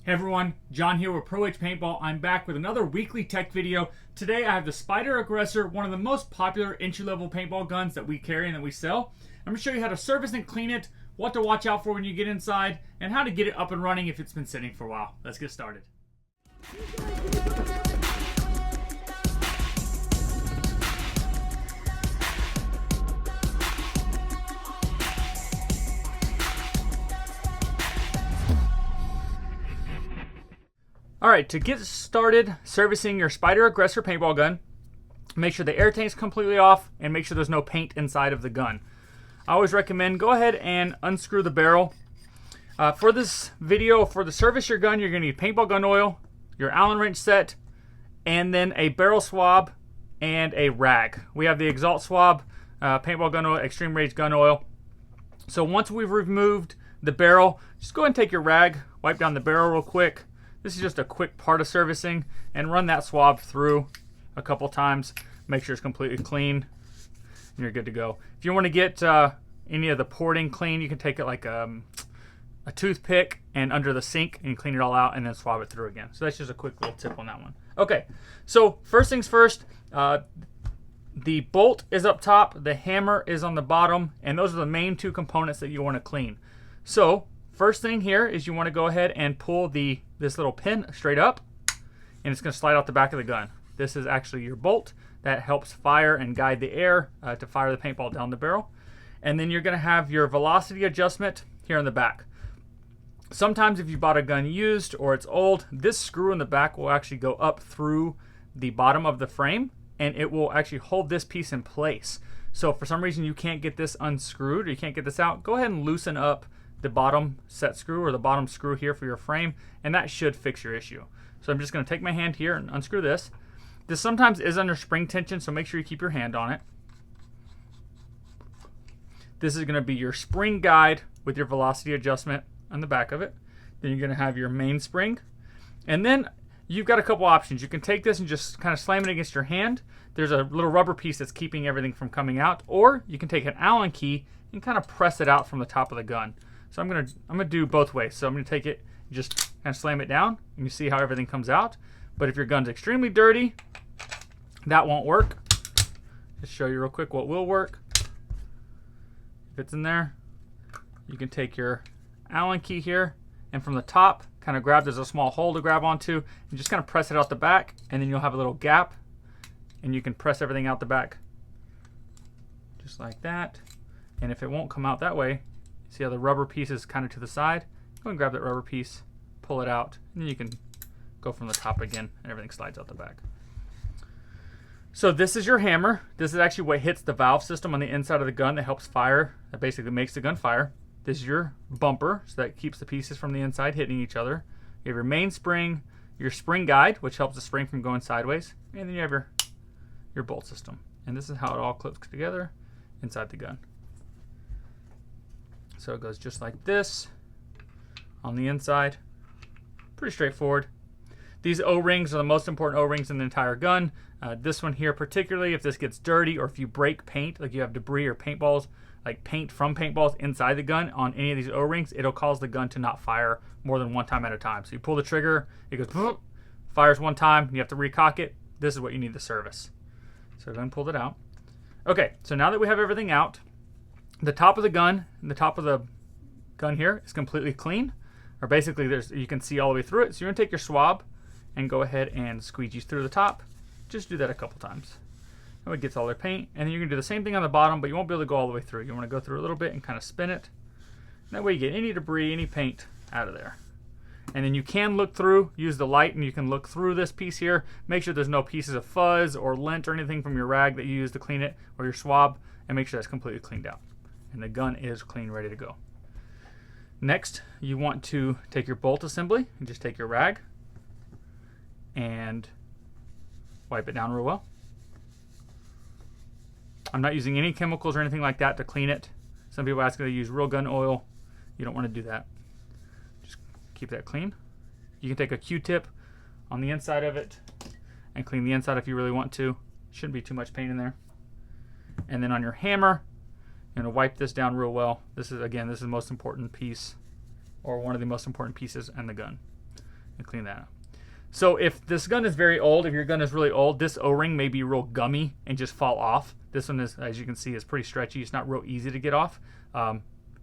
Hey everyone, John here with Pro H Paintball. I'm back with another weekly tech video. Today I have the Spyder Aggressor, one of the most popular entry-level paintball guns that we carry and that we sell. I'm going to show you how to service and clean it, what to watch out for when you get inside, and how to get it up and running if it's been sitting for a while. Let's get started. Alright, to get started servicing your Spyder Aggressor Paintball gun, make sure the air tank's completely off and make sure there's no paint inside of the gun. I always recommend go ahead and unscrew the barrel. For this video, for the service your gun, you're going to need paintball gun oil, your Allen wrench set, and then a barrel swab and a rag. We have the Exalt swab, paintball gun oil, extreme rage gun oil. So once we've removed the barrel, just go ahead and take your rag, wipe down the barrel real quick. This is just a quick part of servicing, and run that swab through a couple times. Make sure it's completely clean, and you're good to go. If you want to get any of the porting clean, you can take it like a toothpick and under the sink and clean it all out and then swab it through again. So that's just a quick little tip on that one. Okay, so first things first, the bolt is up top, the hammer is on the bottom, and those are the main two components that you want to clean. So first thing here is you want to go ahead and pull this little pin straight up, and it's going to slide out the back of the gun. This is actually your bolt that helps fire and guide the air to fire the paintball down the barrel. And then you're going to have your velocity adjustment here in the back. Sometimes if you bought a gun used or it's old, this screw in the back will actually go up through the bottom of the frame, and it will actually hold this piece in place. So if for some reason you can't get this unscrewed or you can't get this out, go ahead and loosen up the bottom set screw or the bottom screw here for your frame, and that should fix your issue. So I'm just going to take my hand here and unscrew this. This sometimes is under spring tension, so make sure you keep your hand on it. This is going to be your spring guide with your velocity adjustment on the back of it. Then you're going to have your mainspring, and then you've got a couple options. You can take this and just kind of slam it against your hand. There's a little rubber piece that's keeping everything from coming out, or you can take an Allen key and kind of press it out from the top of the gun. So I'm gonna do both ways. So I'm gonna take it, just kind of slam it down, and you see how everything comes out. But if your gun's extremely dirty, that won't work. Just show you real quick what will work. If it's in there, you can take your Allen key here, and from the top, kind of grab. There's a small hole to grab onto, and just kind of press it out the back, and then you'll have a little gap, and you can press everything out the back, just like that. And if it won't come out that way, see how the rubber piece is kind of to the side? Go and grab that rubber piece, pull it out, and then you can go from the top again, and everything slides out the back. So this is your hammer. This is actually what hits the valve system on the inside of the gun that helps fire, that basically makes the gun fire. This is your bumper, so that keeps the pieces from the inside hitting each other. You have your mainspring, your spring guide, which helps the spring from going sideways, and then you have your bolt system. And this is how it all clips together inside the gun. So it goes just like this on the inside. Pretty straightforward. These O-rings are the most important O-rings in the entire gun. This one here particularly, if this gets dirty or if you break paint, like you have debris or paintballs, like paint from paintballs inside the gun on any of these O-rings, it'll cause the gun to not fire more than one time at a time. So you pull the trigger, it goes, fires one time, you have to recock it. This is what you need to service. So go ahead and pull it out. Okay, so now that we have everything out, the top of the gun and the top of the gun here is completely clean, or basically you can see all the way through it. So you're gonna take your swab and go ahead and squeegee through the top. Just do that a couple times. That way it gets all their paint, and then you're gonna do the same thing on the bottom, but you won't be able to go all the way through. You wanna go through a little bit and kind of spin it. That way you get any debris, any paint out of there. And then you can look through, use the light, and you can look through this piece here. Make sure there's no pieces of fuzz or lint or anything from your rag that you use to clean it, or your swab, and make sure that's completely cleaned out. And the gun is clean, ready to go. Next, you want to take your bolt assembly and just take your rag and wipe it down real well. I'm not using any chemicals or anything like that to clean it. Some people ask me to use real gun oil. You don't want to do that. Just keep that clean. You can take a Q-tip on the inside of it and clean the inside if you really want to. Shouldn't be too much paint in there. And then on your hammer, you're going to wipe this down real well. This is, again, this is the most important piece, or one of the most important pieces in the gun. and clean that up. So if this gun is very old, if your gun is really old, this O-ring may be real gummy and just fall off. This one is, as you can see, is pretty stretchy. It's not real easy to get off.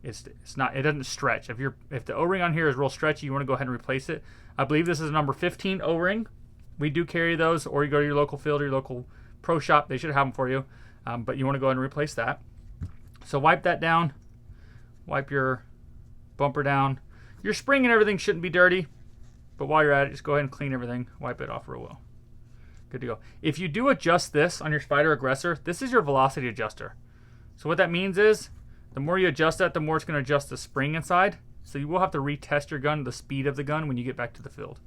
It's not. It doesn't stretch. If the O-ring on here is real stretchy, you want to go ahead and replace it. I believe this is a number 15 O-ring. We do carry those, or you go to your local field or your local pro shop. They should have them for you. But you want to go ahead and replace that. So wipe that down. Wipe your bumper down. Your spring and everything shouldn't be dirty. But while you're at it, just go ahead and clean everything. Wipe it off real well. Good to go. If you do adjust this on your Spyder Aggressor, this is your velocity adjuster. So what that means is, the more you adjust that, the more it's going to adjust the spring inside. So you will have to retest your gun, the speed of the gun, when you get back to the field.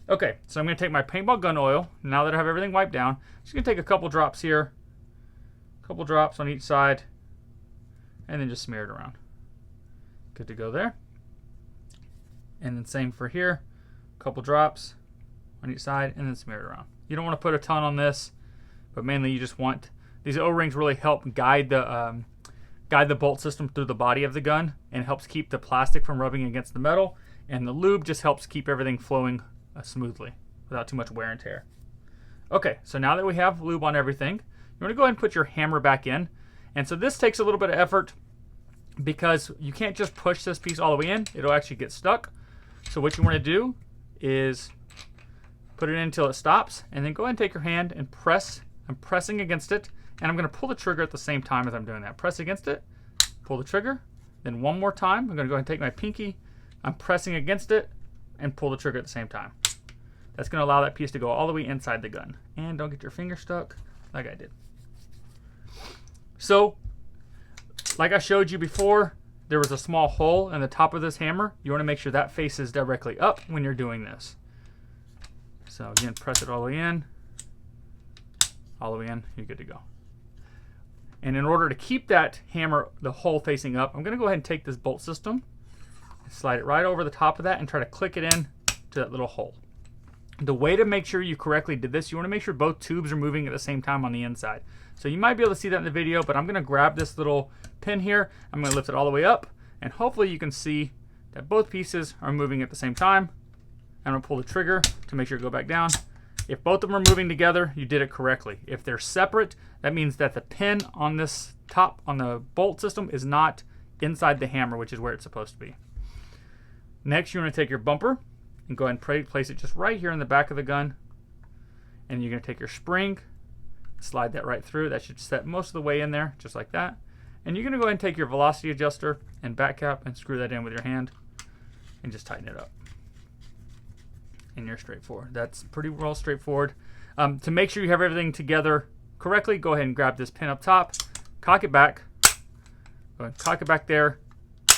Okay, so I'm going to take my paintball gun oil. Now that I have everything wiped down, I'm just going to take a couple drops here. A couple drops on each side. And then just smear it around. Good to go there. And then same for here. A couple drops on each side, and then smear it around. You don't want to put a ton on this, but mainly you just want, these O-rings really help guide the bolt system through the body of the gun, and helps keep the plastic from rubbing against the metal, and the lube just helps keep everything flowing smoothly without too much wear and tear. Okay, so now that we have lube on everything, you want to go ahead and put your hammer back in. And so this takes a little bit of effort because you can't just push this piece all the way in. It'll actually get stuck. So what you want to do is put it in until it stops, and then go ahead and take your hand and press. I'm pressing against it, and I'm going to pull the trigger at the same time as I'm doing that. Press against it, pull the trigger, then one more time. I'm going to go ahead and take my pinky. I'm pressing against it and pull the trigger at the same time. That's going to allow that piece to go all the way inside the gun. And don't get your finger stuck like I did. So, like I showed you before, there was a small hole in the top of this hammer. You want to make sure that faces directly up when you're doing this. So again, press it all the way in. All the way in, you're good to go. And in order to keep that hammer, the hole facing up, I'm going to go ahead and take this bolt system, slide it right over the top of that, and try to click it in to that little hole. The way to make sure you correctly did this, you want to make sure both tubes are moving at the same time on the inside. So you might be able to see that in the video, but I'm going to grab this little pin here. I'm going to lift it all the way up, and hopefully you can see that both pieces are moving at the same time. I'm going to pull the trigger to make sure to go back down. If both of them are moving together, you did it correctly. If they're separate, that means that the pin on this top, on the bolt system, is not inside the hammer, which is where it's supposed to be. Next, you want to take your bumper and go ahead and place it just right here in the back of the gun. And you're going to take your spring, slide that right through. That should set most of the way in there, just like that. And you're going to go ahead and take your velocity adjuster and back cap and screw that in with your hand and just tighten it up. And you're straightforward. That's pretty well straightforward. To make sure you have everything together correctly, go ahead and grab this pin up top, cock it back, go ahead and cock it back there,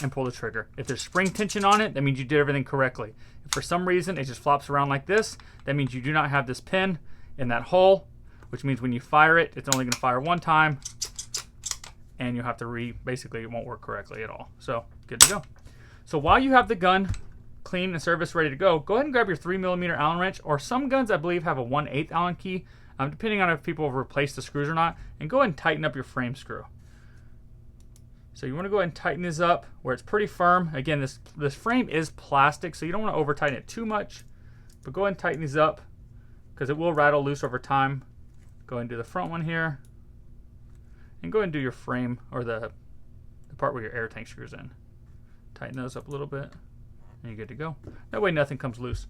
and pull the trigger. If there's spring tension on it, that means you did everything correctly. If for some reason it just flops around like this, that means you do not have this pin in that hole, which means when you fire it, it's only going to fire one time, and you'll have to basically it won't work correctly at all. So good to go. So while you have the gun clean and service ready to go, go ahead and grab your 3mm Allen wrench, or some guns I believe have a 1/8 Allen key, depending on if people have replaced the screws or not, and go ahead and tighten up your frame screw. So you want to go ahead and tighten this up where it's pretty firm. Again, this frame is plastic, so you don't want to over tighten it too much, but go ahead and tighten these up because it will rattle loose over time. Go ahead and do the front one here, and go ahead and do your frame, or the part where your air tank screws in. Tighten those up a little bit, and you're good to go. That way nothing comes loose.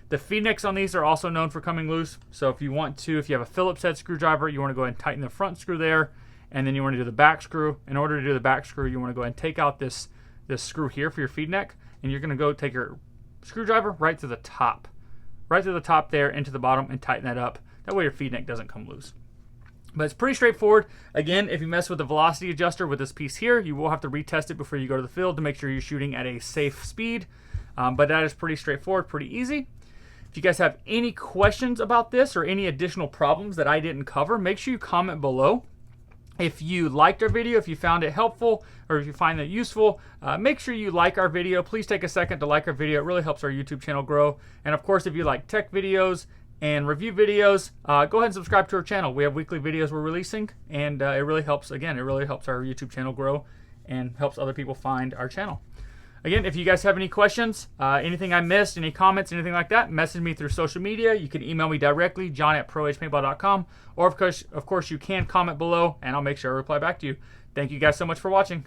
The feed necks on these are also known for coming loose, so if you have a Phillips head screwdriver, you want to go ahead and tighten the front screw there, and then you want to do the back screw. In order to do the back screw, you want to go ahead and take out this screw here for your feed neck, and you're going to go take your screwdriver right to the top there into the bottom, and tighten that up. That way your feed neck doesn't come loose. But it's pretty straightforward. Again, if you mess with the velocity adjuster with this piece here, you will have to retest it before you go to the field to make sure you're shooting at a safe speed. But that is pretty straightforward, pretty easy. If you guys have any questions about this or any additional problems that I didn't cover, make sure you comment below. If you liked our video, if you found it helpful, or if you find it useful, make sure you like our video. Please take a second to like our video. It really helps our YouTube channel grow. And of course, if you like tech videos and review videos, go ahead and subscribe to our channel. We have weekly videos we're releasing, and it really helps. Again, it really helps our YouTube channel grow and helps other people find our channel. Again, if you guys have any questions, anything I missed, any comments, anything like that, message me through social media. You can email me directly, john@proagepaintball.com, or of course you can comment below, and I'll make sure I reply back to you. Thank you guys so much for watching.